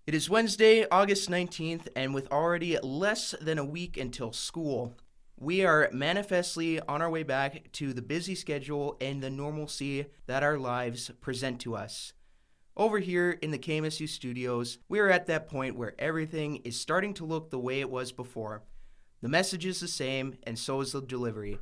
It is Wednesday, August 19th, and with already less than a week until school, we are manifestly on our way back to the busy schedule and the normalcy that our lives present to us. Over here in the KMSU studios, we are at that point where everything is starting to look the way it was before. The message is the same, and so is the delivery.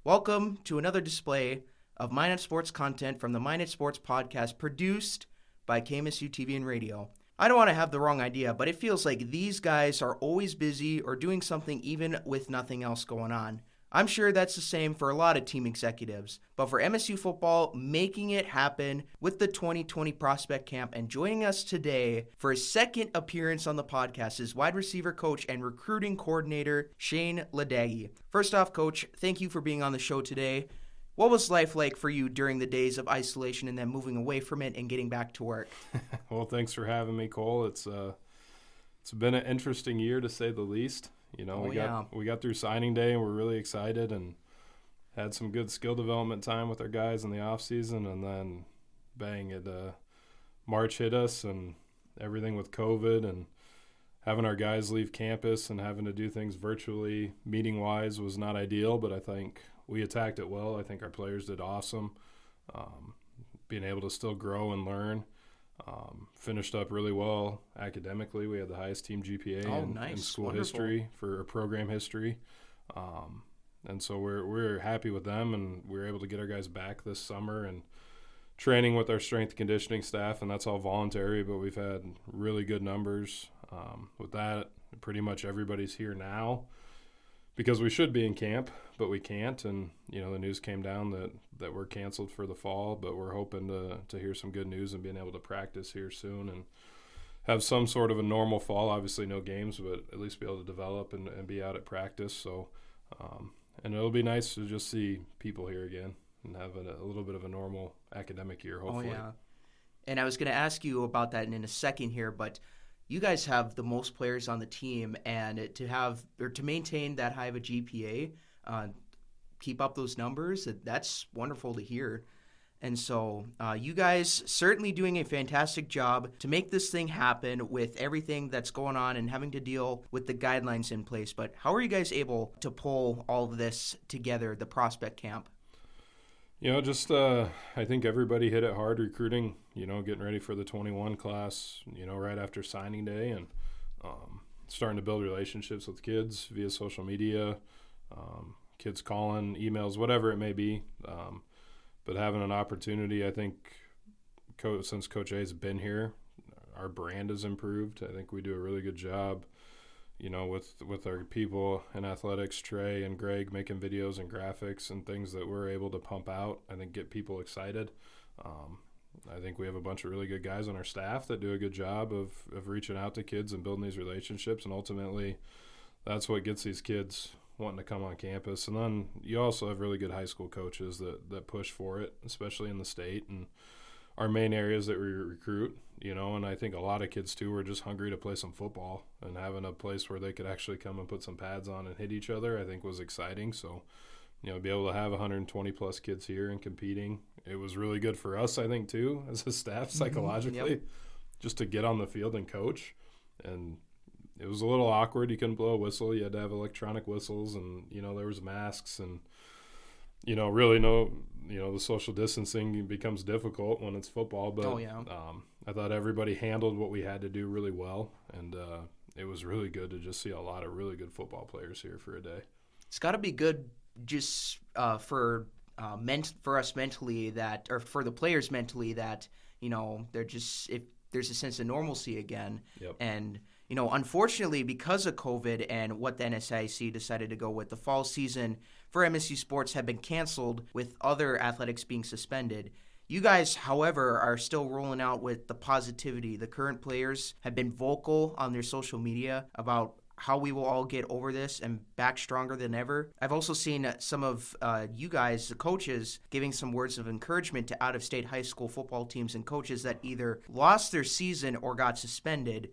Welcome to another display of Minot Sports content from the Minot Sports podcast produced by KMSU TV and Radio. I don't want to have the wrong idea, but it feels like these guys are always busy or doing something even with nothing else going on. I'm sure that's the same for a lot of team executives, but for MSU football, making it happen with the 2020 prospect camp and joining us today for his second appearance on the podcast is wide receiver coach and recruiting coordinator Shane LaDage. First off, Coach, thank you for being on the show today. What was life like for you during the days of isolation and then moving away from it and getting back to work? Well, thanks for having me, Cole. It's been an interesting year to say the least. You know, we got through signing day and we're really excited and had some good skill development time with our guys in the off season, and then bang, March hit us and everything with COVID and having our guys leave campus and having to do things virtually meeting wise was not ideal, but I think we attacked it well. I think our players did awesome. Being able to still grow and learn. Finished up really well academically. We had the highest team GPA in school Wonderful. history for program history. And so we're happy with them, and we were able to get our guys back this summer and training with our strength and conditioning staff, and that's all voluntary, but we've had really good numbers. With that, pretty much everybody's here now because we should be in camp, but we can't. And, you know, the news came down that we're canceled for the fall, but we're hoping to hear some good news and being able to practice here soon and have some sort of a normal fall. Obviously no games, but at least be able to develop and be out at practice. So, and it'll be nice to just see people here again and have a little bit of a normal academic year, hopefully. Oh, yeah. And I was going to ask you about that in a second here, but you guys have the most players on the team, and to maintain that high of a GPA, keep up those numbers, that's wonderful to hear. And so you guys certainly doing a fantastic job to make this thing happen with everything that's going on and having to deal with the guidelines in place. But how are you guys able to pull all of this together, the prospect camp? You know, just I think everybody hit it hard recruiting, you know, getting ready for the 21 class, you know, right after signing day, and starting to build relationships with kids via social media, kids calling, emails, whatever it may be. But having an opportunity, I think since Coach A's been here, our brand has improved. I think we do a really good job, you know, with our people in athletics, Trey and Greg, making videos and graphics and things that we're able to pump out, I think get people excited. I think we have a bunch of really good guys on our staff that do a good job of reaching out to kids and building these relationships, and ultimately that's what gets these kids wanting to come on campus. And then you also have really good high school coaches that push for it, especially in the state and our main areas that we recruit, you know. And I think a lot of kids too were just hungry to play some football, and having a place where they could actually come and put some pads on and hit each other, I think was exciting. So, you know, be able to have 120 plus kids here and competing, it was really good for us, I think, too, as a staff psychologically, just to get on the field and coach. And it was a little awkward. You couldn't blow a whistle. You had to have electronic whistles, and, you know, there was masks, and, you know, really the social distancing becomes difficult when it's football. But I thought everybody handled what we had to do really well, and it was really good to just see a lot of really good football players here for a day. It's got to be good just for us mentally, that, or for the players mentally, that, you know, if there's a sense of normalcy again. Yep. And, you know, unfortunately, because of COVID and what the NSIC decided to go with, the fall season for MSU sports have been canceled, with other athletics being suspended. You guys, however, are still rolling out with the positivity. The current players have been vocal on their social media about how we will all get over this and back stronger than ever. I've also seen some of you guys, the coaches, giving some words of encouragement to out-of-state high school football teams and coaches that either lost their season or got suspended.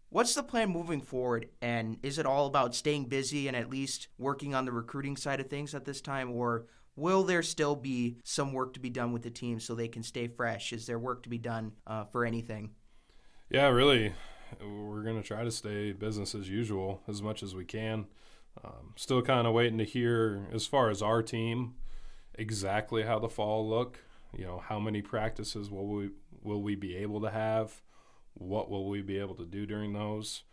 What's the plan moving forward, and is it all about staying busy and at least working on the recruiting side of things at this time, or will there still be some work to be done with the team so they can stay fresh? Is there work to be done for anything? Yeah, really. we're going to try to stay business as usual as much as we can. Still kind of waiting to hear, as far as our team, exactly how the fall look. How many practices will we be able to have? What will we be able to do during those?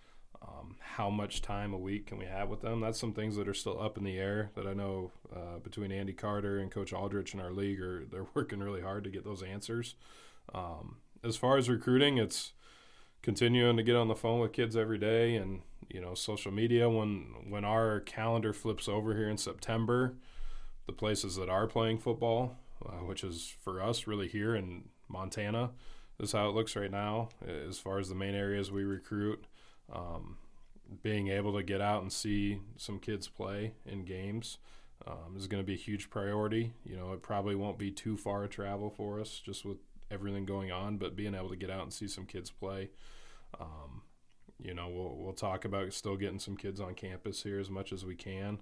How much time a week can we have with them? That's some things that are still up in the air that I know between Andy Carter and Coach Aldrich in our league they're working really hard to get those answers. As far as recruiting, it's continuing to get on the phone with kids every day, and social media. When our calendar flips over here in September, the places that are playing football, which is for us really here in Montana, is how it looks right now as far as the main areas we recruit. Being able to get out and see some kids play in games is going to be a huge priority. It probably won't be too far a travel for us just with everything going on, but being able to get out and see some kids play. We'll talk about still getting some kids on campus here as much as we can.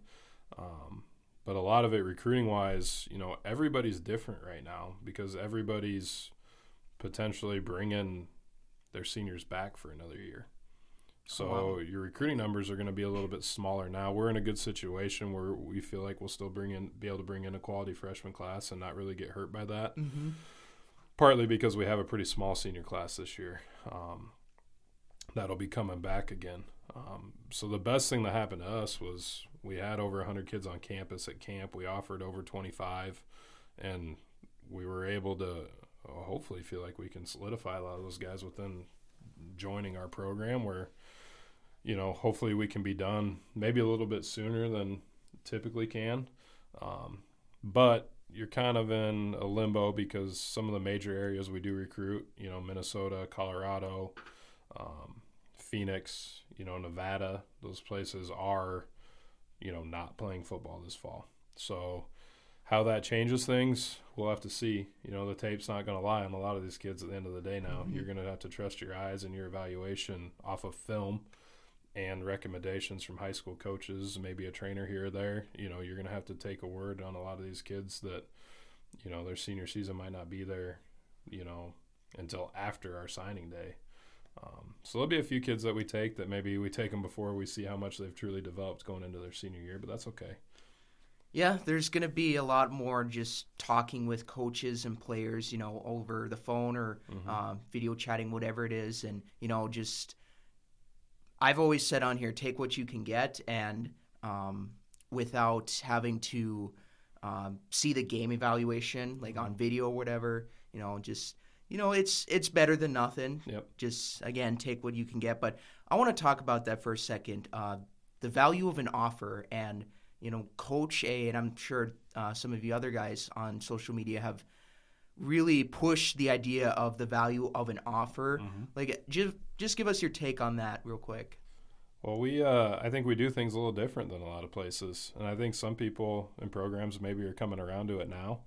But a lot of it recruiting-wise, everybody's different right now because everybody's potentially bringing their seniors back for another year. So your recruiting numbers are going to be a little bit smaller now. We're in a good situation where we feel like we'll still be able to bring in a quality freshman class and not really get hurt by that. Mm-hmm. Partly because we have a pretty small senior class this year. That'll be coming back again. So the best thing that happened to us was we had over 100 kids on campus at camp. We offered over 25, and we were able to hopefully feel like we can solidify a lot of those guys within joining our program where, hopefully we can be done maybe a little bit sooner than typically can. But you're kind of in a limbo because some of the major areas we do recruit, Minnesota, Colorado, Phoenix, Nevada, those places are, not playing football this fall. So how that changes things, we'll have to see. The tape's not going to lie on a lot of these kids at the end of the day now. Mm-hmm. You're going to have to trust your eyes and your evaluation off of film and recommendations from high school coaches, maybe a trainer here or there. You're going to have to take a word on a lot of these kids that, their senior season might not be there, until after our signing day. So there'll be a few kids that we take that maybe we take them before we see how much they've truly developed going into their senior year, but that's okay. Yeah, there's going to be a lot more just talking with coaches and players, over the phone or video chatting, whatever it is. And, I've always said on here, take what you can get, and without having to see the game evaluation, like on video or whatever, it's better than nothing. Yep. Just, again, take what you can get. But I want to talk about that for a second, the value of an offer. And, Coach A, and I'm sure some of you other guys on social media have really pushed the idea of the value of an offer. Mm-hmm. Like, just give us your take on that real quick. Well, I think we do things a little different than a lot of places. And I think some people in programs maybe are coming around to it now.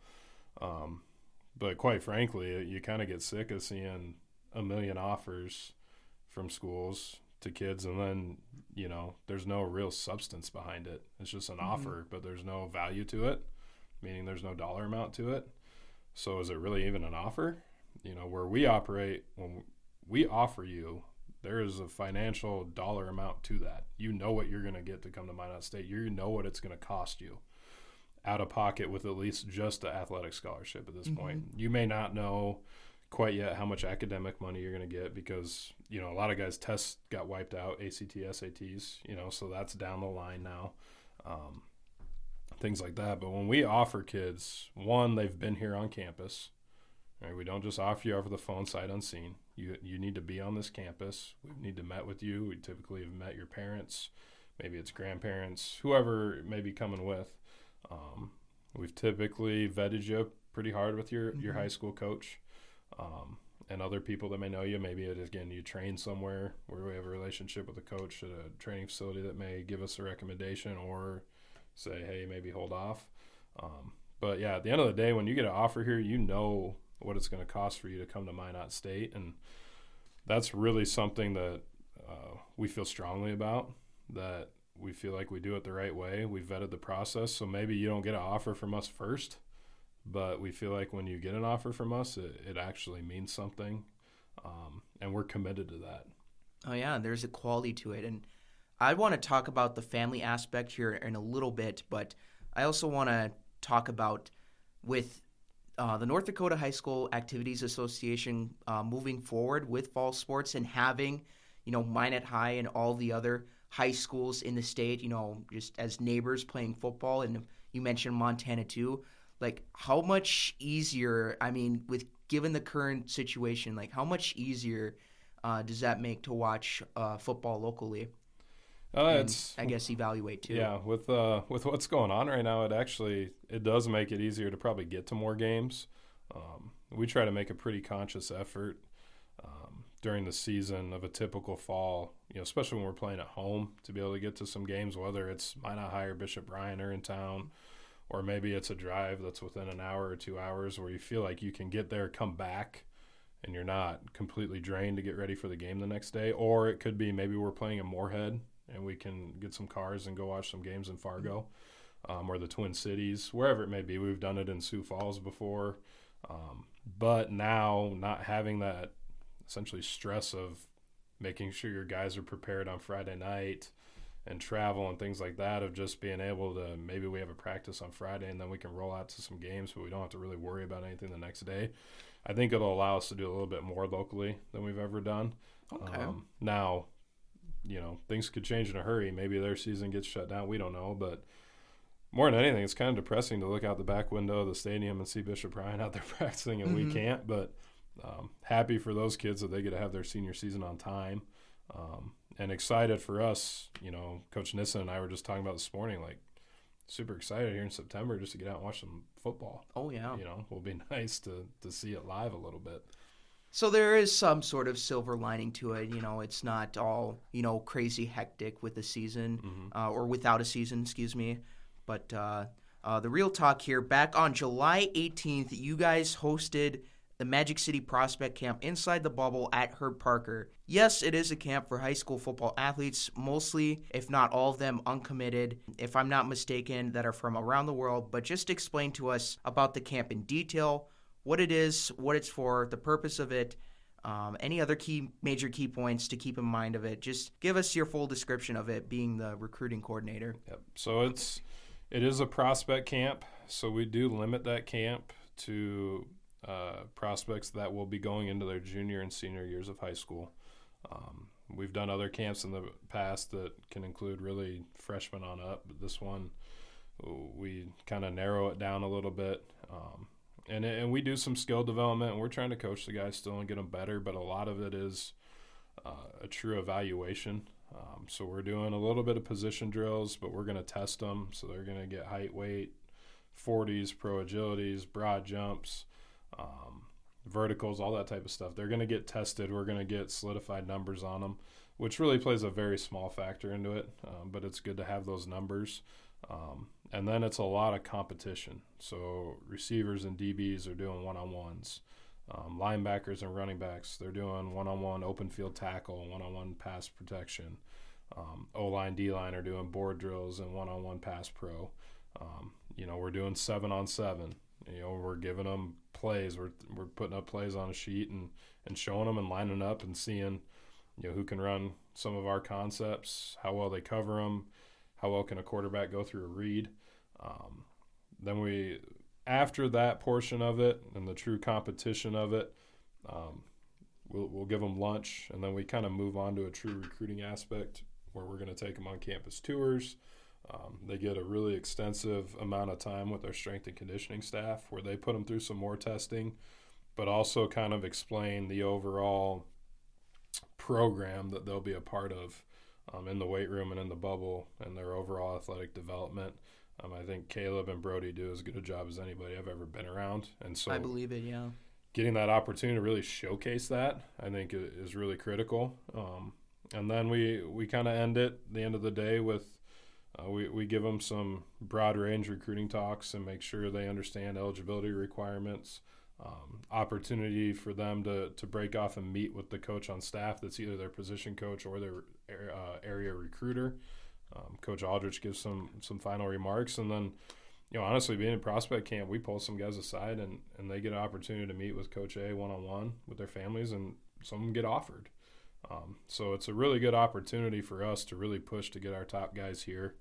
But quite frankly, you kind of get sick of seeing a million offers from schools to kids, and then, there's no real substance behind it. It's just an offer, but there's no value to it, meaning there's no dollar amount to it. So is it really even an offer? Where we operate, when we offer you, there is a financial dollar amount to that. What you're going to get to come to Minot State. What it's going to cost you out of pocket with at least just an athletic scholarship at this point. You may not know quite yet how much academic money you're going to get because, a lot of guys' tests got wiped out, ACT, SATs, so that's down the line now, things like that. But when we offer kids, one, they've been here on campus. Right? We don't just offer you over the phone sight unseen. You need to be on this campus. We need to met with you. We typically have met your parents. Maybe it's grandparents, whoever may be coming with. We've typically vetted you pretty hard with your high school coach and other people that may know you. Maybe, you train somewhere where we have a relationship with a coach at a training facility that may give us a recommendation or say, hey, maybe hold off. But, yeah, at the end of the day, when you get an offer here, what it's going to cost for you to come to Minot State. And that's really something that we feel strongly about, that we feel like we do it the right way. We vetted the process. So maybe you don't get an offer from us first, but we feel like when you get an offer from us, it actually means something. And we're committed to that. Oh, yeah, there's a quality to it. And I want to talk about the family aspect here in a little bit, but I also want to talk about with the North Dakota High School Activities Association moving forward with fall sports and having, Minot High and all the other high schools in the state, just as neighbors playing football. And you mentioned Montana too. Like, how much easier, with given the current situation, like how much easier does that make to watch football locally? It's I guess evaluate too. Yeah, with what's going on right now, it does make it easier to probably get to more games. We try to make a pretty conscious effort during the season of a typical fall, especially when we're playing at home, to be able to get to some games, whether it's Minot High or Bishop Bryan are in town, or maybe it's a drive that's within an hour or 2 hours where you feel like you can get there, come back, and you're not completely drained to get ready for the game the next day. Or it could be maybe we're playing in Moorhead and we can get some cars and go watch some games in Fargo or the Twin Cities, wherever it may be. We've done it in Sioux Falls before. But now not having that essentially stress of making sure your guys are prepared on Friday night and travel and things like that, of just being able to, maybe we have a practice on Friday and then we can roll out to some games, but we don't have to really worry about anything the next day. I think it'll allow us to do a little bit more locally than we've ever done. Okay. Now, things could change in a hurry. Maybe their season gets shut down. We don't know. But more than anything, it's kind of depressing to look out the back window of the stadium and see Bishop Bryan out there practicing and we can't. But happy for those kids that they get to have their senior season on time. And excited for us. Coach Nissen and I were just talking about this morning, like, super excited here in September just to get out and watch some football. Oh, yeah. Will be nice to see it live a little bit. So there is some sort of silver lining to it. It's not all, crazy hectic with the season or without a season, excuse me. But the real talk here, back on July 18th, you guys hosted the Magic City Prospect Camp inside the bubble at Herb Parker. Yes, it is a camp for high school football athletes, mostly, if not all of them, uncommitted, if I'm not mistaken, that are from around the world. But just explain to us about the camp in detail, what it is, what it's for, the purpose of it, any other major key points to keep in mind of it. Just give us your full description of it, being the recruiting coordinator. Yep. So it is a prospect camp, so we do limit that camp to prospects that will be going into their junior and senior years of high school. We've done other camps in the past that can include really freshmen on up, but this one we kind of narrow it down a little bit. And we do some skill development, and we're trying to coach the guys still and get them better, but a lot of it is a true evaluation. So we're doing a little bit of position drills, but we're going to test them. So they're going to get height, weight, 40s, pro agilities, broad jumps, verticals, all that type of stuff. They're going to get tested. We're going to get solidified numbers on them, which really plays a very small factor into it, but it's good to have those numbers. And then it's a lot of competition. So receivers and DBs are doing one-on-ones. Linebackers and running backs, they're doing one-on-one open field tackle, one-on-one pass protection. O-line, D-line are doing board drills and one-on-one pass pro. We're doing 7-on-7. We're giving them plays. We're putting up plays on a sheet and showing them and lining up and seeing, who can run some of our concepts, how well they cover them, how well can a quarterback go through a read. Then after that portion of it and the true competition of it, we'll give them lunch, and then we kind of move on to a true recruiting aspect where we're going to take them on campus tours. They get a really extensive amount of time with our strength and conditioning staff where they put them through some more testing, but also kind of explain the overall program that they'll be a part of in the weight room and in the bubble and their overall athletic development. I think Caleb and Brody do as good a job as anybody I've ever been around. And so I believe it, yeah. Getting that opportunity to really showcase that, I think, is really critical. And then we kind of end it, the end of the day, with we give them some broad range recruiting talks and make sure they understand eligibility requirements, opportunity for them to break off and meet with the coach on staff that's either their position coach or their area recruiter. Coach Aldrich gives some final remarks, and then, honestly, being in prospect camp, we pull some guys aside and they get an opportunity to meet with Coach A one-on-one with their families, and some of them get offered. So it's a really good opportunity for us to really push to get our top guys here,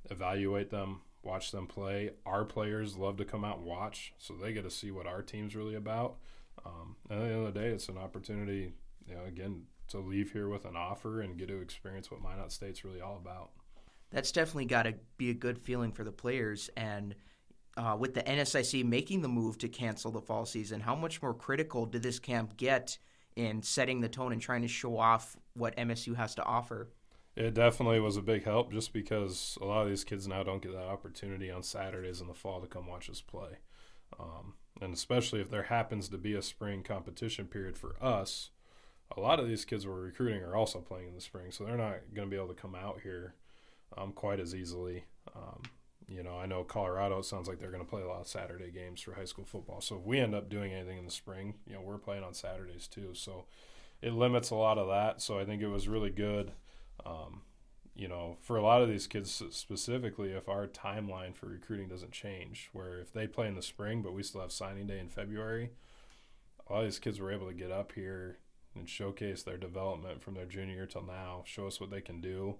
evaluate them, watch them play. Our players love to come out and watch, so they get to see what our team's really about. And at the end of the day, it's an opportunity, again, to leave here with an offer and get to experience what Minot State's really all about. That's definitely got to be a good feeling for the players. And with the NSIC making the move to cancel the fall season, how much more critical did this camp get in setting the tone and trying to show off what MSU has to offer? It definitely was a big help just because a lot of these kids now don't get that opportunity on Saturdays in the fall to come watch us play. And especially if there happens to be a spring competition period for us, a lot of these kids we're recruiting are also playing in the spring, so they're not going to be able to come out here quite as easily. I know Colorado, it sounds like they're going to play a lot of Saturday games for high school football. So if we end up doing anything in the spring, we're playing on Saturdays too. So it limits a lot of that. So I think it was really good, for a lot of these kids specifically, if our timeline for recruiting doesn't change, where if they play in the spring but we still have signing day in February, a lot of these kids were able to get up here and showcase their development from their junior year till now, show us what they can do,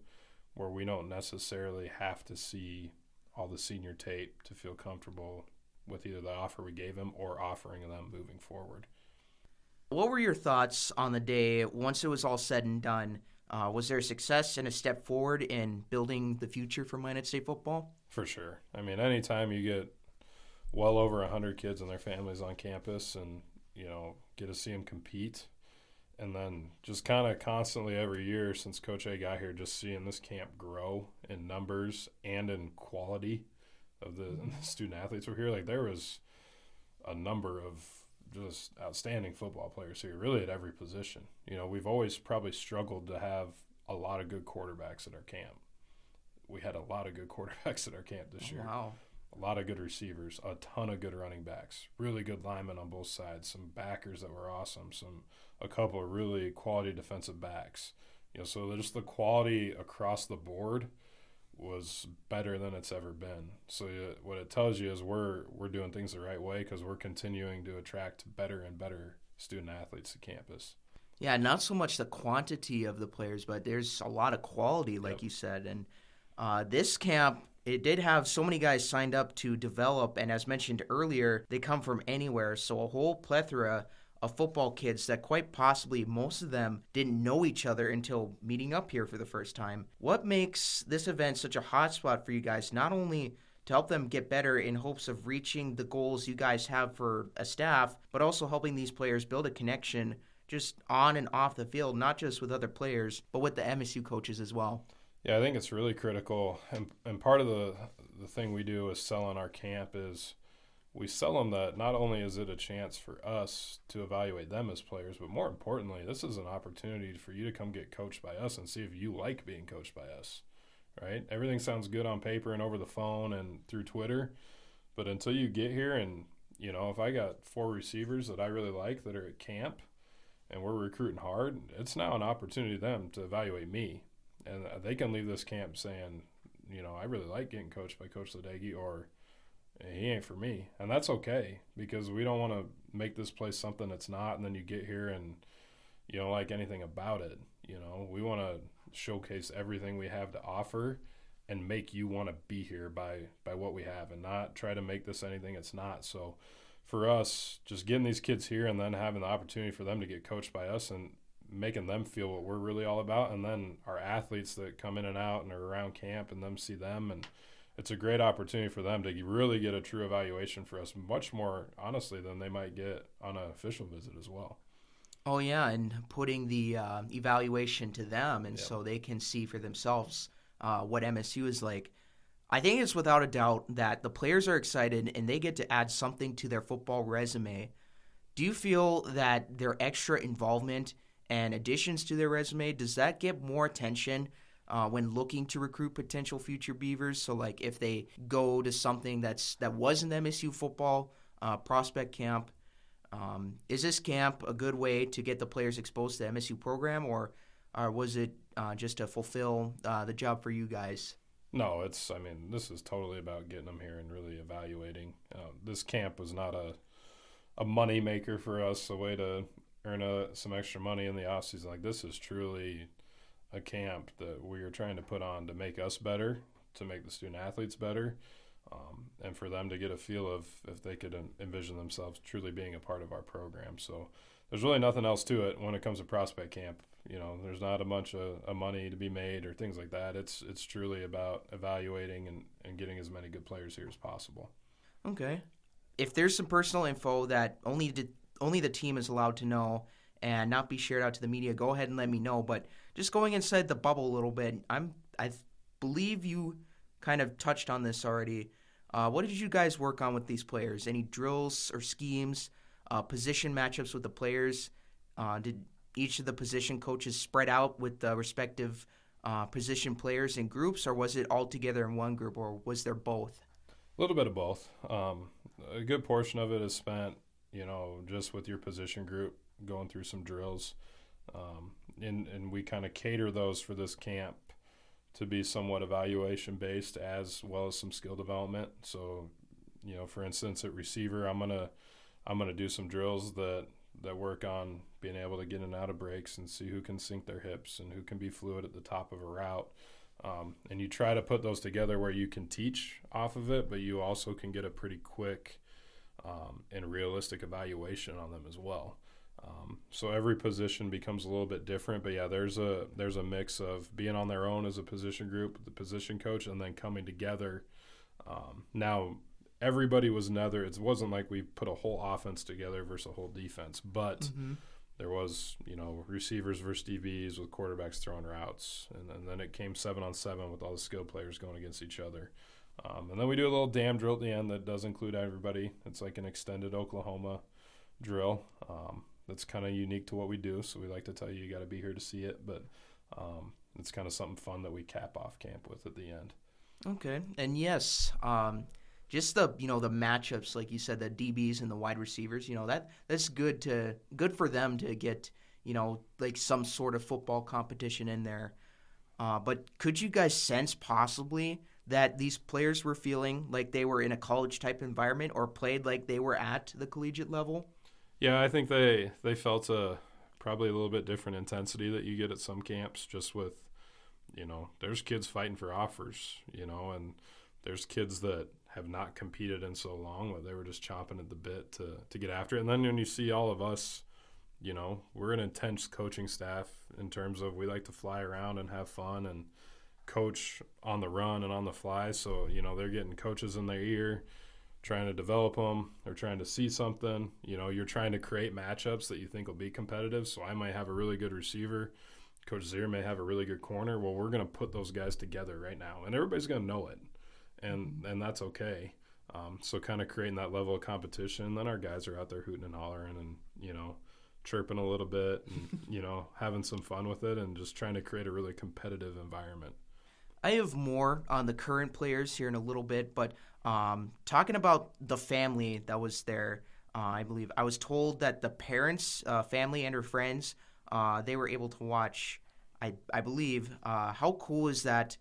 where we don't necessarily have to see all the senior tape to feel comfortable with either the offer we gave them or offering them moving forward. What were your thoughts on the day once it was all said and done? Was there a success and a step forward in building the future for Minot State football? For sure. I mean, anytime you get well over 100 kids and their families on campus and, get to see them compete, and then just kind of constantly every year since Coach A got here, just seeing this camp grow in numbers and in quality of the student athletes were here. Like, there was a number of just outstanding football players here, really at every position. We've always probably struggled to have a lot of good quarterbacks at our camp. We had a lot of good quarterbacks at our camp this year. Wow. A lot of good receivers, a ton of good running backs, really good linemen on both sides, some backers that were awesome, a couple of really quality defensive backs. So just the quality across the board was better than it's ever been. So what it tells you is we're doing things the right way because we're continuing to attract better and better student athletes to campus. Yeah, not so much the quantity of the players, but there's a lot of quality, like you said. And this camp, it did have so many guys signed up to develop, and as mentioned earlier, they come from anywhere. So a whole plethora of football kids that quite possibly most of them didn't know each other until meeting up here for the first time. What makes this event such a hot spot for you guys, not only to help them get better in hopes of reaching the goals you guys have for a staff, but also helping these players build a connection just on and off the field, not just with other players, but with the MSU coaches as well? Yeah, I think it's really critical. And part of the thing we do is selling our camp is we sell them that not only is it a chance for us to evaluate them as players, but more importantly, this is an opportunity for you to come get coached by us and see if you like being coached by us, right? Everything sounds good on paper and over the phone and through Twitter, but until you get here and, if I got 4 receivers that I really like that are at camp and we're recruiting hard, it's now an opportunity for them to evaluate me. And they can leave this camp saying, I really like getting coached by Coach LaDage, or he ain't for me. And that's okay, because we don't want to make this place something it's not, and then you get here and you don't like anything about it. We want to showcase everything we have to offer and make you want to be here by what we have and not try to make this anything it's not. So for us, just getting these kids here and then having the opportunity for them to get coached by us and making them feel what we're really all about, and then our athletes that come in and out and are around camp and them see them, and it's a great opportunity for them to really get a true evaluation for us, much more honestly than they might get on an official visit as well. Oh yeah, and putting the evaluation to them, and so they can see for themselves what MSU is like. I think it's without a doubt that the players are excited and they get to add something to their football resume. Do you feel that their extra involvement and additions to their resume, does that get more attention when looking to recruit potential future Beavers? So, like, if they go to something that wasn't MSU football prospect camp, is this camp a good way to get the players exposed to the MSU program, or was it just to fulfill the job for you guys? No, this is totally about getting them here and really evaluating. This camp was not a money maker for us, a way to earn some extra money in the off season. Like, this is truly a camp that we are trying to put on to make us better, to make the student athletes better, and for them to get a feel of if they could envision themselves truly being a part of our program. So there's really nothing else to it when it comes to prospect camp. There's not a bunch of money to be made or things like that. It's truly about evaluating and getting as many good players here as possible. Okay. If there's some personal info that only the team is allowed to know and not be shared out to the media, go ahead and let me know. But just going inside the bubble a little bit, I believe you kind of touched on this already. What did you guys work on with these players? Any drills or schemes, position matchups with the players? Did each of the position coaches spread out with the respective position players in groups, or was it all together in one group, or was there both? A little bit of both. A good portion of it is spent, just with your position group, going through some drills. And we kind of cater those for this camp to be somewhat evaluation-based as well as some skill development. So, for instance, at receiver, I'm gonna do some drills that work on being able to get in and out of breaks and see who can sink their hips and who can be fluid at the top of a route. And you try to put those together where you can teach off of it, but you also can get a pretty quick and realistic evaluation on them as well. So every position becomes a little bit different, but yeah, there's a mix of being on their own as a position group, the position coach, and then coming together. Now, everybody was it wasn't like we put a whole offense together versus a whole defense, but there was, receivers versus DBs with quarterbacks throwing routes, and then it came 7-on-7 with all the skill players going against each other. And then we do a little dam drill at the end that does include everybody. It's like an extended Oklahoma drill. That's kind of unique to what we do, so we like to tell you got to be here to see it, but it's kind of something fun that we cap off camp with at the end. Okay, and yes, just the the matchups, like you said, the DBs and the wide receivers, that's good for them to get like some sort of football competition in there. But could you guys sense possibly that these players were feeling like they were in a college type environment or played like they were at the collegiate level? Yeah, I think they felt probably a little bit different intensity that you get at some camps, just with, there's kids fighting for offers, and there's kids that have not competed in so long that they were just chomping at the bit to get after it. And then when you see all of us, we're an intense coaching staff in terms of we like to fly around and have fun and coach on the run and on the fly. So, they're getting coaches in their ear, trying to develop them. They're trying to see something. You're trying to create matchups that you think will be competitive. So I might have a really good receiver. Coach Zier may have a really good corner. Well, we're going to put those guys together right now, and everybody's going to know it, and that's okay. So kind of creating that level of competition. Then our guys are out there hooting and hollering and, chirping a little bit and, having some fun with it and just trying to create a really competitive environment. I have more on the current players here in a little bit, but talking about the family that was there, I believe I was told that the parents, family and her friends, they were able to watch, I believe. How cool is that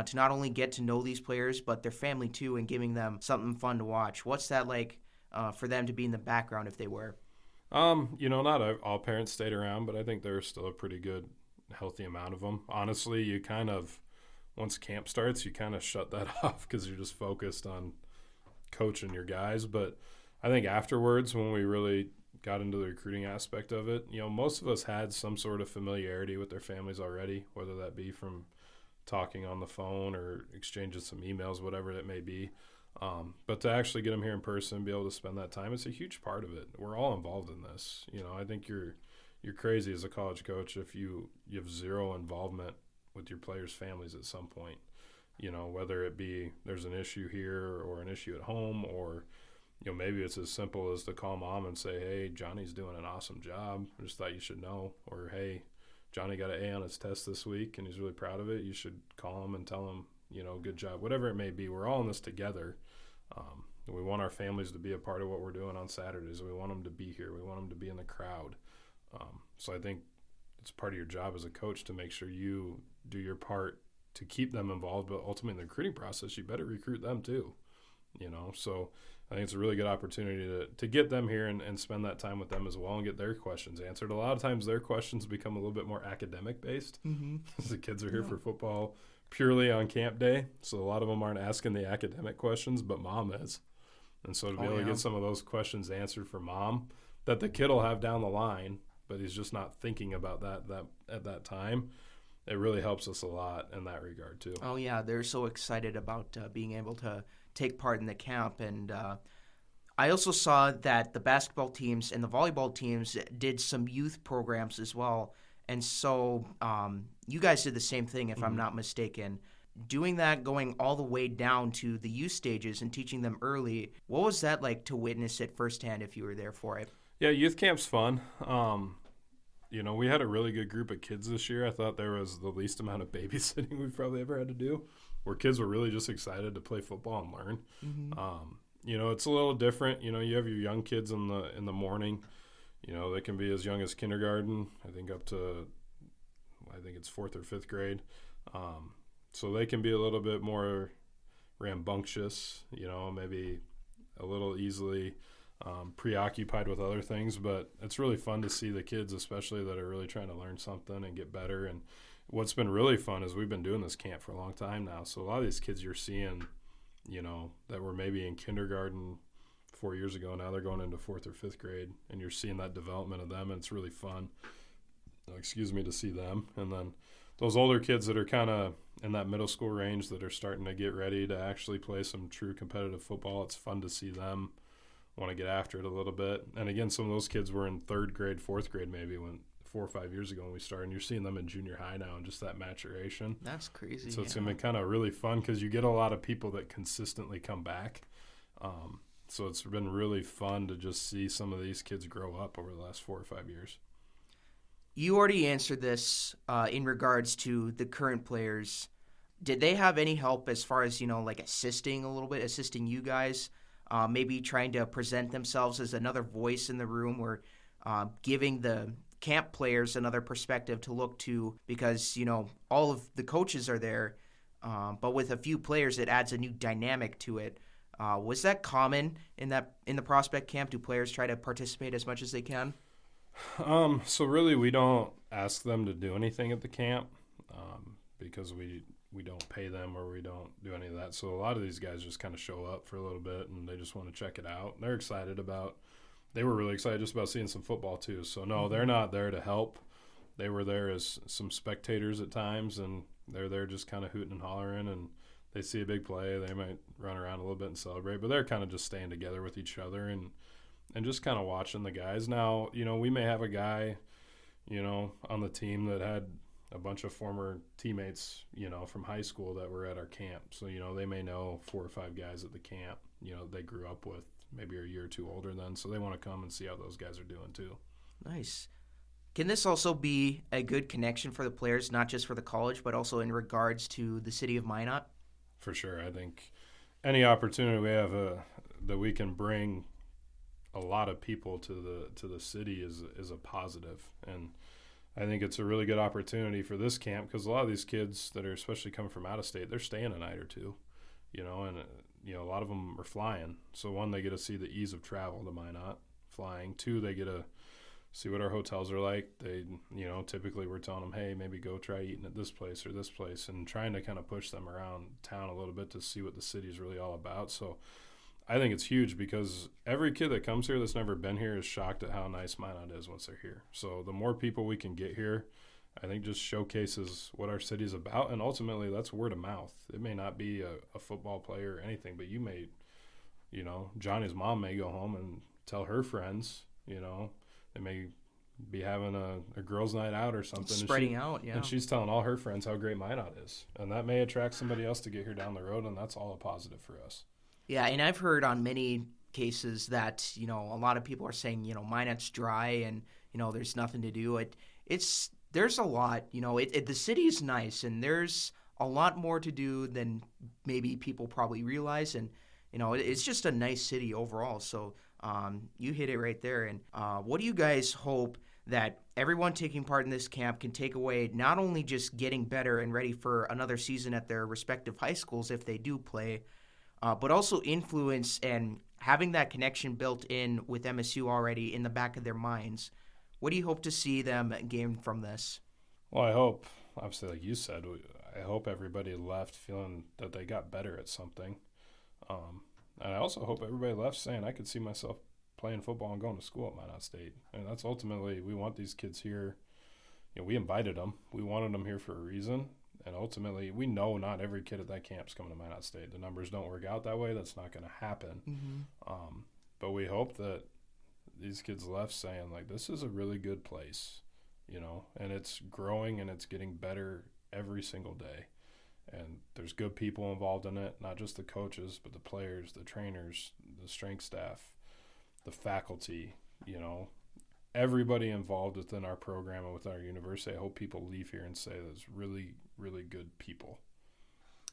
to not only get to know these players, but their family too, and giving them something fun to watch? What's that like for them to be in the background if they were? Not all parents stayed around, but I think there's still a pretty good, healthy amount of them. Honestly, you kind of, once camp starts, you kind of shut that off because you're just focused on coaching your guys. But I think afterwards, when we really got into the recruiting aspect of it, most of us had some sort of familiarity with their families already, whether that be from talking on the phone or exchanging some emails, whatever it may be. But to actually get them here in person, be able to spend that time, it's a huge part of it. We're all involved in this. I think you're crazy as a college coach if you have zero involvement with your players' families at some point, whether it be there's an issue here or an issue at home, or, maybe it's as simple as to call mom and say, hey, Johnny's doing an awesome job. I just thought you should know. Or, hey, Johnny got an A on his test this week and he's really proud of it. You should call him and tell him, good job. Whatever it may be, we're all in this together. We want our families to be a part of what we're doing on Saturdays. We want them to be here. We want them to be in the crowd. So I think it's part of your job as a coach to make sure you do your part to keep them involved, but ultimately in the recruiting process, you better recruit them too. So I think it's a really good opportunity to get them here and spend that time with them as well and get their questions answered. A lot of times their questions become a little bit more academic based. The kids are here for football purely on camp day, so a lot of them aren't asking the academic questions, but mom is. And so to be able to get some of those questions answered for mom that the kid will have down the line, but he's just not thinking about that at that time, it really helps us a lot in that regard too. Oh, yeah. They're so excited about being able to take part in the camp. And I also saw that the basketball teams and the volleyball teams did some youth programs as well. And so you guys did the same thing, if I'm not mistaken. Doing that, going all the way down to the youth stages and teaching them early, what was that like to witness it firsthand if you were there for it? Yeah, youth camp's fun. We had a really good group of kids this year. I thought there was the least amount of babysitting we've probably ever had to do, where kids were really just excited to play football and learn. It's a little different. You have your young kids in the morning. They can be as young as kindergarten, I think up to, it's 4th or 5th grade. So they can be a little bit more rambunctious, maybe a little easily preoccupied with other things. But it's really fun to see the kids, especially that are really trying to learn something and get better. And what's been really fun is we've been doing this camp for a long time now. So a lot of these kids you're seeing, that were maybe in kindergarten 4 years ago, now they're going into 4th or 5th grade, and you're seeing that development of them, and it's really fun, to see them. And then those older kids that are kind of in that middle school range that are starting to get ready to actually play some true competitive football, it's fun to see them want to get after it a little bit. And again, some of those kids were in 3rd grade, 4th grade maybe when 4 or 5 years ago when we started, and you're seeing them in junior high now and just that maturation. That's crazy. So it's going to be kind of really fun because you get a lot of people that consistently come back. So it's been really fun to just see some of these kids grow up over the last 4 or 5 years. You already answered this in regards to the current players. Did they have any help as far as, assisting you guys, maybe trying to present themselves as another voice in the room, or giving the camp players another perspective to look to, because, all of the coaches are there, but with a few players, it adds a new dynamic to it. Was that common in the prospect camp? Do players try to participate as much as they can? So really we don't ask them to do anything at the camp because we don't pay them or we don't do any of that. So a lot of these guys just kind of show up for a little bit and they just want to check it out. They were really excited just about seeing some football too. So no, they're not there to help. They were there as some spectators at times, and they're there just kind of hooting and hollering, and they see a big play, they might run around a little bit and celebrate, but they're kind of just staying together with each other and just kind of watching the guys. Now, we may have a guy, on the team that had a bunch of former teammates, from high school that were at our camp. So, they may know 4 or 5 guys at the camp, they grew up with, maybe a year or two older than, so they want to come and see how those guys are doing too. Nice. Can this also be a good connection for the players, not just for the college, but also in regards to the city of Minot? For sure. I think any opportunity we have that we can bring a lot of people to the city is a positive. And I think it's a really good opportunity for this camp because a lot of these kids that are especially coming from out of state, they're staying a night or two, and a lot of them are flying. So one, they get to see the ease of travel to Minot flying. 2, they get to see what our hotels are like. They, typically we're telling them, hey, maybe go try eating at this place or this place, and trying to kind of push them around town a little bit to see what the city is really all about. So I think it's huge because every kid that comes here that's never been here is shocked at how nice Minot is once they're here. So the more people we can get here, I think just showcases what our city is about, and ultimately that's word of mouth. It may not be a football player or anything, but you may, Johnny's mom may go home and tell her friends, they may be having a girls' night out or something. Spreading out, yeah. And she's telling all her friends how great Minot is. And that may attract somebody else to get here down the road, and that's all a positive for us. Yeah, and I've heard on many cases that, a lot of people are saying, Minot's dry and, there's nothing to do. There's a lot, the city is nice, and there's a lot more to do than maybe people probably realize. And, it's just a nice city overall. So you hit it right there. And what do you guys hope that everyone taking part in this camp can take away, not only just getting better and ready for another season at their respective high schools if they do play, but also influence and having that connection built in with MSU already in the back of their minds, what do you hope to see them gain from this? Well, I hope, obviously, like you said, I hope everybody left feeling that they got better at something. And I also hope everybody left saying, I could see myself playing football and going to school at Minot State. And that's ultimately, we want these kids here. We invited them. We wanted them here for a reason. And ultimately, we know not every kid at that camp is coming to Minot State. The numbers don't work out that way. That's not going to happen. Mm-hmm. But we hope that these kids left saying, like, this is a really good place, and it's growing and it's getting better every single day. And there's good people involved in it, not just the coaches, but the players, the trainers, the strength staff, the faculty, everybody involved within our program and with our university. I hope people leave here and say there's really, really good people.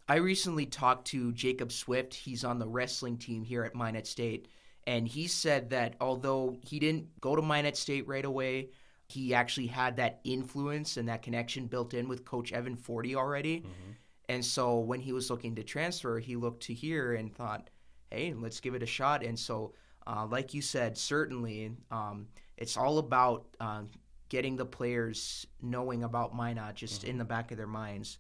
I recently talked to Jacob Swift. He's on the wrestling team here at Minot State, and he said that although he didn't go to Minot State right away, he actually had that influence and that connection built in with Coach Evan Forty already. Mm-hmm. And so when he was looking to transfer, he looked to here and thought, hey, let's give it a shot. And so, like you said, certainly it's all about getting the players knowing about Minot just in the back of their minds.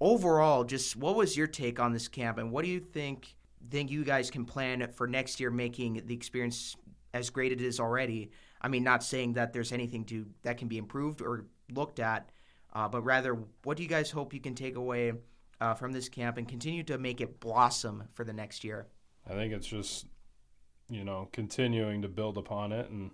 Overall, just what was your take on this camp, and what do you think you guys can plan for next year, making the experience as great as it is already? I mean, not saying that there's anything that can be improved or looked at, but rather, what do you guys hope you can take away from this camp and continue to make it blossom for the next year? I think it's just, continuing to build upon it and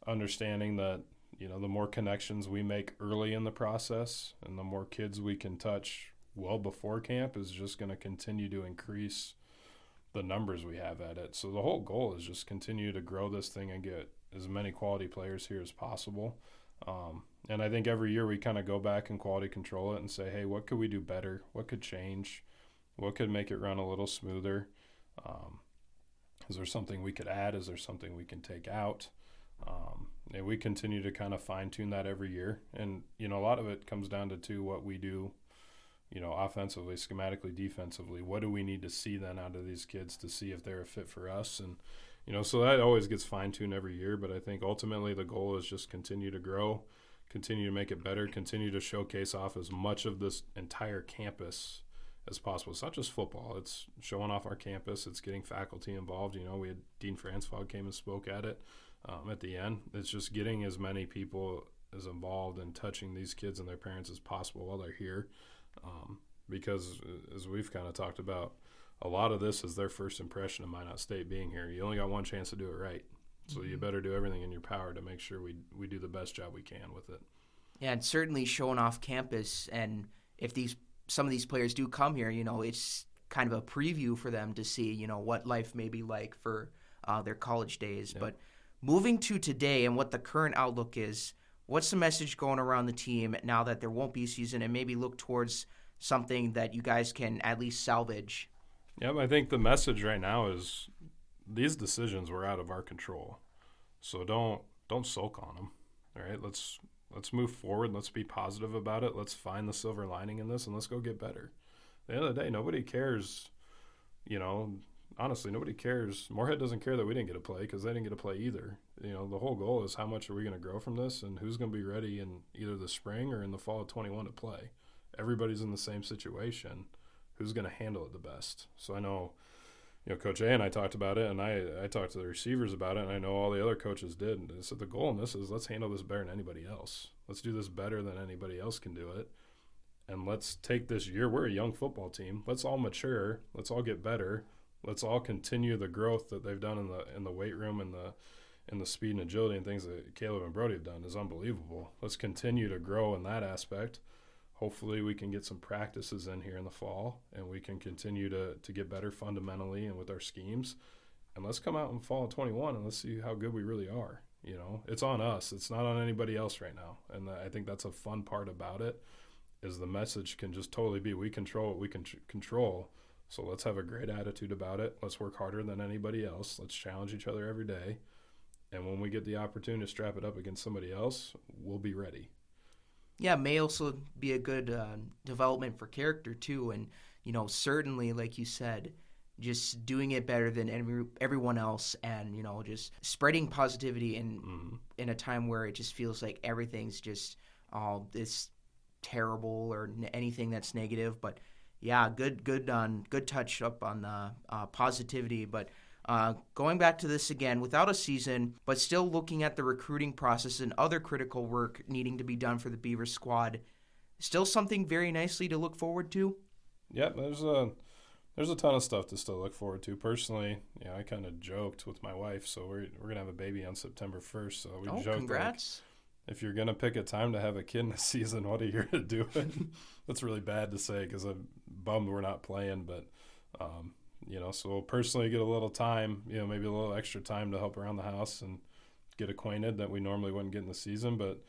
understanding that, the more connections we make early in the process and the more kids we can touch well before camp is just going to continue to increase the numbers we have at it. So the whole goal is just continue to grow this thing and get as many quality players here as possible. And I think every year we kind of go back and quality control it and say, hey, what could we do better? What could change? What could make it run a little smoother? Is there something we could add? Is there something we can take out? And we continue to kind of fine-tune that every year. And, a lot of it comes down to what we do, offensively, schematically, defensively. What do we need to see then out of these kids to see if they're a fit for us? And, so that always gets fine-tuned every year. But I think ultimately the goal is just continue to grow, continue to make it better, continue to showcase off as much of this entire campus as possible. It's not just football. It's showing off our campus. It's getting faculty involved. We had Dean Fransfog came and spoke at it at the end. It's just getting as many people as involved and touching these kids and their parents as possible while they're here. Because as we've kind of talked about, a lot of this is their first impression of Minot State being here. You only got one chance to do it right. So you better do everything in your power to make sure we do the best job we can with it. Yeah, and certainly showing off campus. And if some of these players do come here, it's kind of a preview for them to see, what life may be like for their college days. Yep. But moving to today and what the current outlook is, what's the message going around the team now that there won't be a season, and maybe look towards something that you guys can at least salvage? Yeah, I think the message right now is these decisions were out of our control. So don't sulk on them. All right, let's move forward. Let's be positive about it. Let's find the silver lining in this, and let's go get better. At the end of the day, nobody cares. Honestly, nobody cares. Moorhead doesn't care that we didn't get to play because they didn't get to play either. The whole goal is how much are we going to grow from this and who's going to be ready in either the spring or in the fall of 21 to play. Everybody's in the same situation. Who's going to handle it the best? So I know, Coach A and I talked about it, and I talked to the receivers about it, and I know all the other coaches did. And so the goal in this is let's handle this better than anybody else. Let's do this better than anybody else can do it. And let's take this year. We're a young football team. Let's all mature. Let's all get better. Let's all continue the growth that they've done in the weight room and the speed and agility and things that Caleb and Brody have done is unbelievable. Let's continue to grow in that aspect. Hopefully we can get some practices in here in the fall, and we can continue to get better fundamentally and with our schemes. And let's come out in fall of 21 and let's see how good we really are. It's on us. It's not on anybody else right now. And I think that's a fun part about it is the message can just totally be we control what we can control. So let's have a great attitude about it. Let's work harder than anybody else. Let's challenge each other every day. And when we get the opportunity to strap it up against somebody else, we'll be ready. Yeah, may also be a good development for character too. And, certainly, like you said, just doing it better than everyone else, and just spreading positivity in a time where it just feels like everything's just this terrible or anything that's negative. But yeah, good touch up on the positivity. But going back to this again, without a season, but still looking at the recruiting process and other critical work needing to be done for the Beavers squad, still something very nicely to look forward to. Yeah, there's a ton of stuff to still look forward to. Personally, I kind of joked with my wife, so we're gonna have a baby on September 1st. So we joked, congrats! Like, if you're gonna pick a time to have a kid in the season, what are you gonna do it? That's really bad to say because I'm bummed we're not playing, but so we'll personally get a little time, maybe a little extra time to help around the house and get acquainted that we normally wouldn't get in the season, but.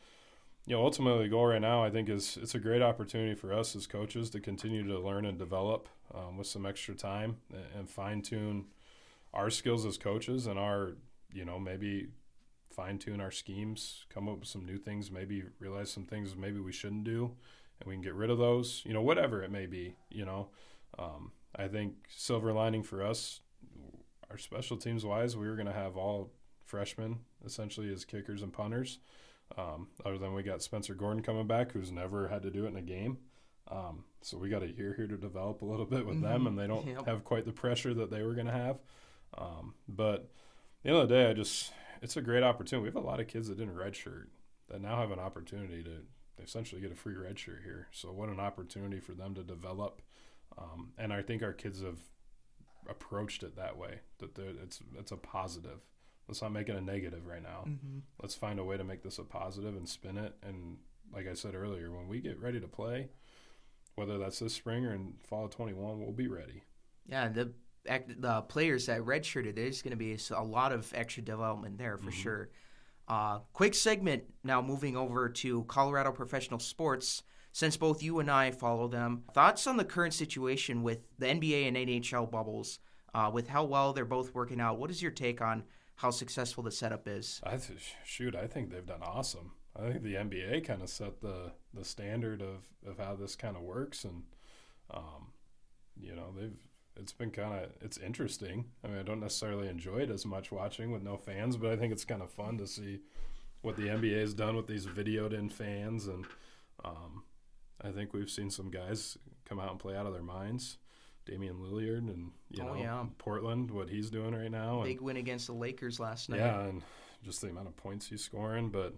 Ultimately, the goal right now, I think, is it's a great opportunity for us as coaches to continue to learn and develop with some extra time and fine-tune our skills as coaches and our, maybe fine-tune our schemes, come up with some new things, maybe realize some things maybe we shouldn't do, and we can get rid of those, whatever it may be, I think silver lining for us, our special teams-wise, we were going to have all freshmen essentially as kickers and punters. Other than we got Spencer Gordon coming back, who's never had to do it in a game. So we got a year here to develop a little bit with them, and they don't have quite the pressure that they were going to have. But at the end of the day, it's a great opportunity. We have a lot of kids that didn't redshirt that now have an opportunity to essentially get a free redshirt here. So what an opportunity for them to develop. And I think our kids have approached it that way, that it's a positive. Let's not make it a negative right now. Let's find a way to make this a positive and spin it. And like I said earlier, when we get ready to play, whether that's this spring or in fall of 21, we'll be ready. Yeah, the players that redshirted, there's going to be a lot of extra development there for sure. Quick segment now, moving over to Colorado professional sports. Since both you and I follow them, thoughts on the current situation with the NBA and NHL bubbles, with how well they're both working out. What is your take on how successful the setup is? I think they've done awesome. I think the NBA kind of set the standard of how this kind of works, and it's interesting. I mean, I don't necessarily enjoy it as much watching with no fans, but I think it's kind of fun to see what the NBA has done with these videoed in fans, and I think we've seen some guys come out and play out of their minds. Damian Lillard and, Portland, what he's doing right now. Big win against the Lakers last night. Yeah, and just the amount of points he's scoring. But,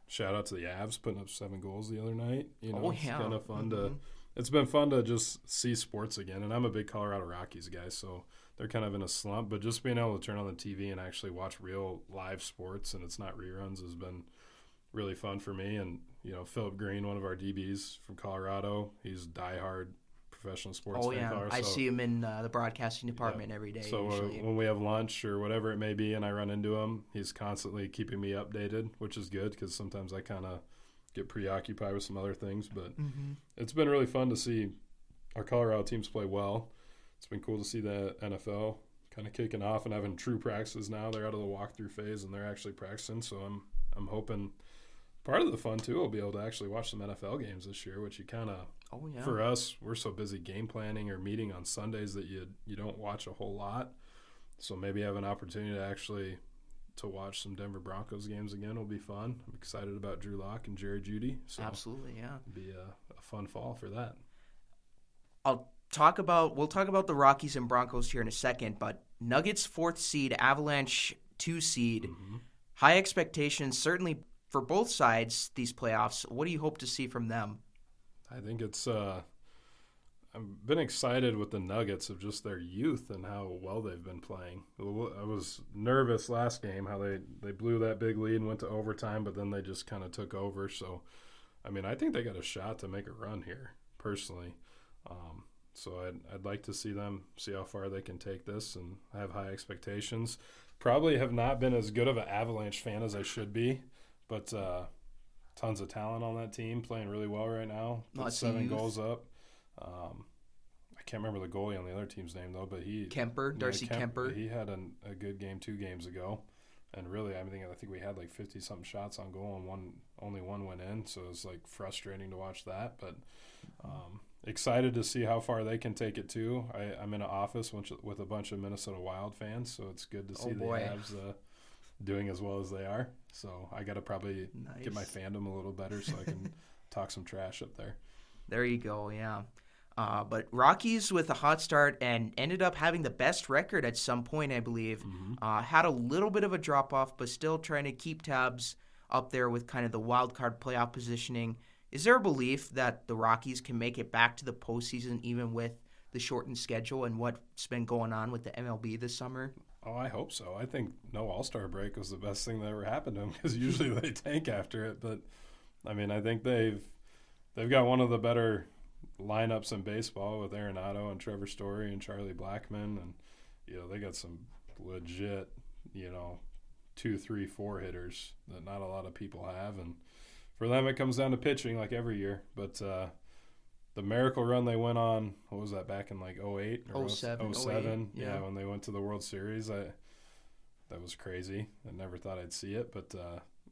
shout out to the Avs putting up 7 goals the other night. It's kind of fun it's been fun to just see sports again. And I'm a big Colorado Rockies guy, so they're kind of in a slump. But just being able to turn on the TV and actually watch real live sports, and it's not reruns, has been really fun for me. And, Philip Green, one of our DBs from Colorado, he's diehard professional sports fan. I see him in the broadcasting department every day. So when we have lunch or whatever it may be and I run into him, he's constantly keeping me updated, which is good because sometimes I kind of get preoccupied with some other things. But it's been really fun to see our Colorado teams play well. It's been cool to see the NFL kind of kicking off and having true practices now. They're out of the walkthrough phase and they're actually practicing. So I'm hoping part of the fun, too, will be able to actually watch some NFL games this year, which you kind of for us, we're so busy game planning or meeting on Sundays that you don't watch a whole lot. So maybe have an opportunity to watch some Denver Broncos games again will be fun. I'm excited about Drew Lock and Jerry Jeudy. So absolutely, yeah. It'll be a fun fall for that. We'll talk about the Rockies and Broncos here in a second, but Nuggets 4th seed, Avalanche 2 seed. High expectations, certainly for both sides, these playoffs. What do you hope to see from them? I think it's I've been excited with the Nuggets of just their youth and how well they've been playing. I was nervous last game how they blew that big lead and went to overtime, but then they just kind of took over. So, I mean, I think they got a shot to make a run here, personally. So I'd like to see them see how far they can take this and have high expectations. Probably have not been as good of an Avalanche fan as I should be, but tons of talent on that team, playing really well right now. 7 goals up. I can't remember the goalie on the other team's name, though, but Darcy Kemper. He had a good game 2 games ago. And really, I think we had like 50-something shots on goal and only one went in. So it was like frustrating to watch that. But excited to see how far they can take it too. I'm in an office with a bunch of Minnesota Wild fans, so it's good to see the Avs doing as well as they are. So I got to probably get my fandom a little better so I can talk some trash up there. There you go, yeah. But Rockies with a hot start and ended up having the best record at some point, I believe. Had a little bit of a drop-off, but still trying to keep tabs up there with kind of the wild card playoff positioning. Is there a belief that the Rockies can make it back to the postseason even with the shortened schedule and what's been going on with the MLB this summer? Oh, I hope so. I think no All-Star break was the best thing that ever happened to them because usually they tank after it. But, I mean, I think they've got one of the better lineups in baseball with Arenado and Trevor Story and Charlie Blackmon. And, they got some legit, 2, 3, 4 hitters that not a lot of people have. And for them, it comes down to pitching like every year. But the miracle run they went on, what was that, back in like 08 or 07? Yeah, when they went to the World Series, that was crazy. I never thought I'd see it, but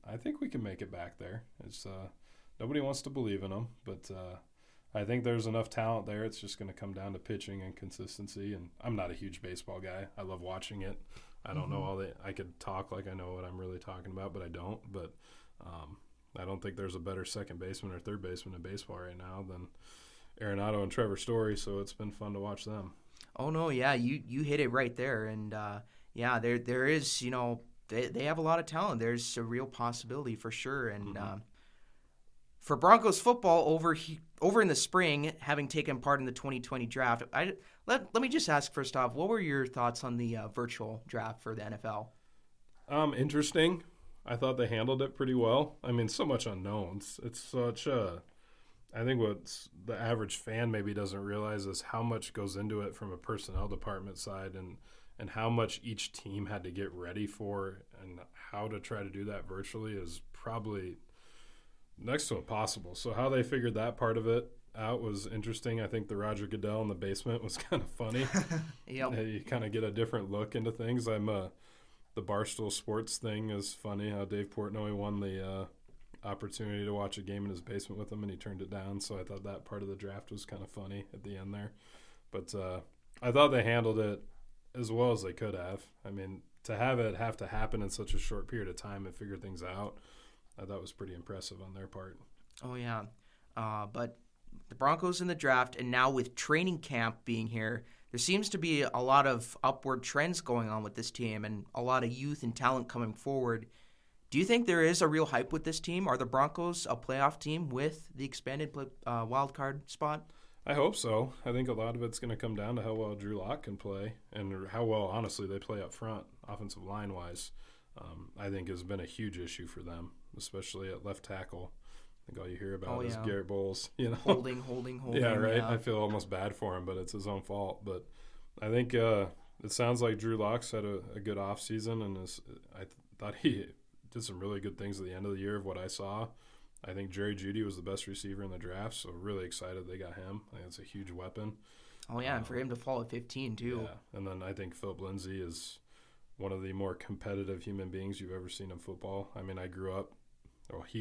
I think we can make it back there. It's nobody wants to believe in them, but I think there's enough talent there. It's just going to come down to pitching and consistency. And I'm not a huge baseball guy. I love watching it. I don't know I could talk like I know what I'm really talking about, but I don't. But I don't think there's a better second baseman or third baseman in baseball right now than Arenado and Trevor Story, so it's been fun to watch them. Oh, no, yeah, you hit it right there. And, there is, they have a lot of talent. There's a real possibility for sure. And for Broncos football over in the spring, having taken part in the 2020 draft, let me just ask first off, what were your thoughts on the virtual draft for the NFL? Interesting. I thought they handled it pretty well. I mean, so much unknowns. It's such I think what the average fan maybe doesn't realize is how much goes into it from a personnel department side and how much each team had to get ready for, and how to try to do that virtually is probably next to impossible. So how they figured that part of it out was interesting. I think the Roger Goodell in the basement was kind of funny. Yep. You kind of get a different look into things. The Barstool Sports thing is funny, how Dave Portnoy won the opportunity to watch a game in his basement with him, and he turned it down. So I thought that part of the draft was kind of funny at the end there. But I thought they handled it as well as they could have. I mean, to have to happen in such a short period of time and figure things out, I thought was pretty impressive on their part. Oh, yeah. But the Broncos in the draft, and now with training camp being here, there seems to be a lot of upward trends going on with this team and a lot of youth and talent coming forward. Do you think there is a real hype with this team? Are the Broncos a playoff team with the expanded wild card spot? I hope so. I think a lot of it's going to come down to how well Drew Lock can play and how well, honestly, they play up front, offensive line-wise. I think has been a huge issue for them, especially at left tackle. I think all you hear about is Garrett Bowles. Holding. Yeah, right. Yeah. I feel almost bad for him, but it's his own fault. But I think it sounds like Drew Lock's had a good offseason, and I thought he did some really good things at the end of the year of what I saw. I think Jerry Jeudy was the best receiver in the draft, so really excited they got him. I think it's a huge weapon. Oh, yeah, and for him to fall at 15, too. Yeah, and then I think Philip Lindsay is one of the more competitive human beings you've ever seen in football. I mean, he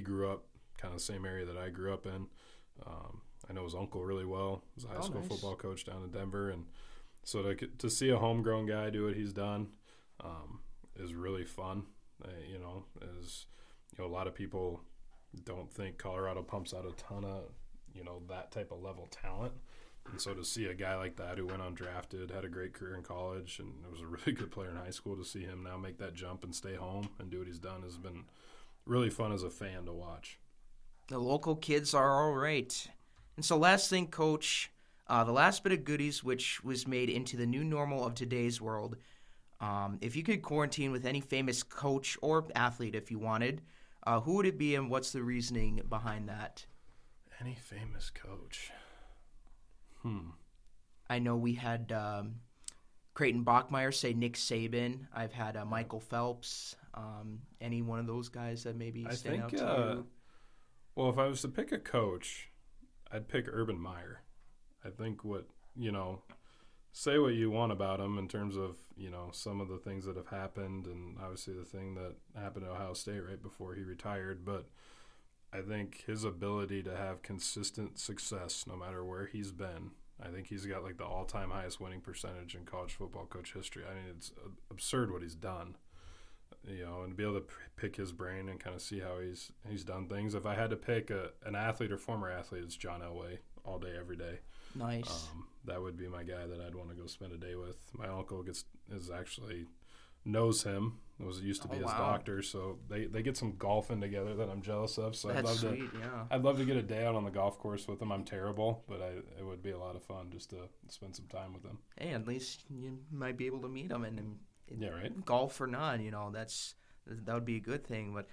grew up kind of the same area that I grew up in. I know his uncle really well. He was a high school football coach down in Denver. And so to see a homegrown guy do what he's done is really fun. A lot of people don't think Colorado pumps out a ton of, that type of level talent. And so to see a guy like that who went undrafted, had a great career in college, and was a really good player in high school, to see him now make that jump and stay home and do what he's done has been really fun as a fan to watch. The local kids are all right. And so last thing, Coach, the last bit of goodies which was made into the new normal of today's world. If you could quarantine with any famous coach or athlete if you wanted, who would it be and what's the reasoning behind that? Any famous coach? I know we had Creighton Bachmeier say Nick Saban. I've had Michael Phelps. Any one of those guys that maybe stand out to you? Well, if I was to pick a coach, I'd pick Urban Meyer. I think say what you want about him in terms of, some of the things that have happened, and obviously the thing that happened at Ohio State right before he retired. But I think his ability to have consistent success no matter where he's been, I think he's got like the all-time highest winning percentage in college football coach history. I mean, it's absurd what he's done, and to be able to pick his brain and kind of see how he's done things. If I had to pick an athlete or former athlete, it's John Elway all day, every day. Nice. That would be my guy that I'd want to go spend a day with. My uncle knows him. Used to be his doctor, so they get some golfing together that I'm jealous of. So I'd love to get a day out on the golf course with him. I'm terrible, but it would be a lot of fun just to spend some time with him. Hey, at least you might be able to meet him and yeah, right. Golf or not, that would be a good thing. But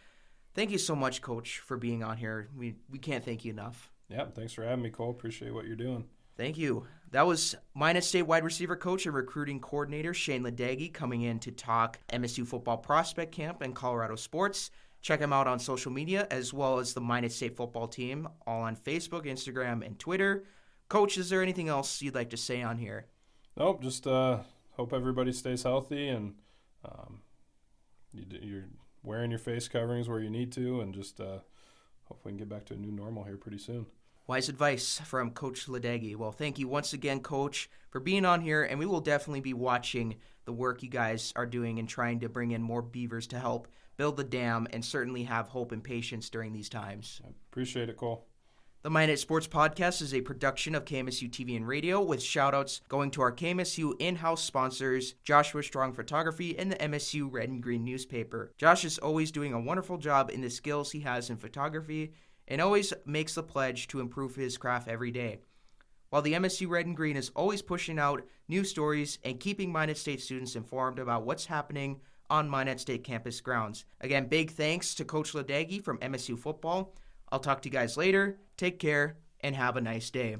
thank you so much, Coach, for being on here. We can't thank you enough. Yeah, thanks for having me, Cole. Appreciate what you're doing. Thank you. That was Minot State wide receiver coach and recruiting coordinator Shane LaDage coming in to talk MSU football prospect camp and Colorado sports. Check him out on social media as well as the Minot State football team, all on Facebook, Instagram, and Twitter. Coach, is there anything else you'd like to say on here? Nope, just hope everybody stays healthy and you're wearing your face coverings where you need to, and just hope we can get back to a new normal here pretty soon. Wise advice from Coach LaDage. Well, thank you once again, Coach, for being on here, and we will definitely be watching the work you guys are doing and trying to bring in more Beavers to help build the dam and certainly have hope and patience during these times. I appreciate it, Cole. The Minot Sports Podcast is a production of KMSU TV and Radio, with shout-outs going to our KMSU in-house sponsors, Joshua Strong Photography and the MSU Red and Green newspaper. Josh is always doing a wonderful job in the skills he has in photography and always makes the pledge to improve his craft every day. While the MSU Red and Green is always pushing out new stories and keeping Minot State students informed about what's happening on Minot State campus grounds. Again, big thanks to Coach LaDage from MSU Football. I'll talk to you guys later. Take care and have a nice day.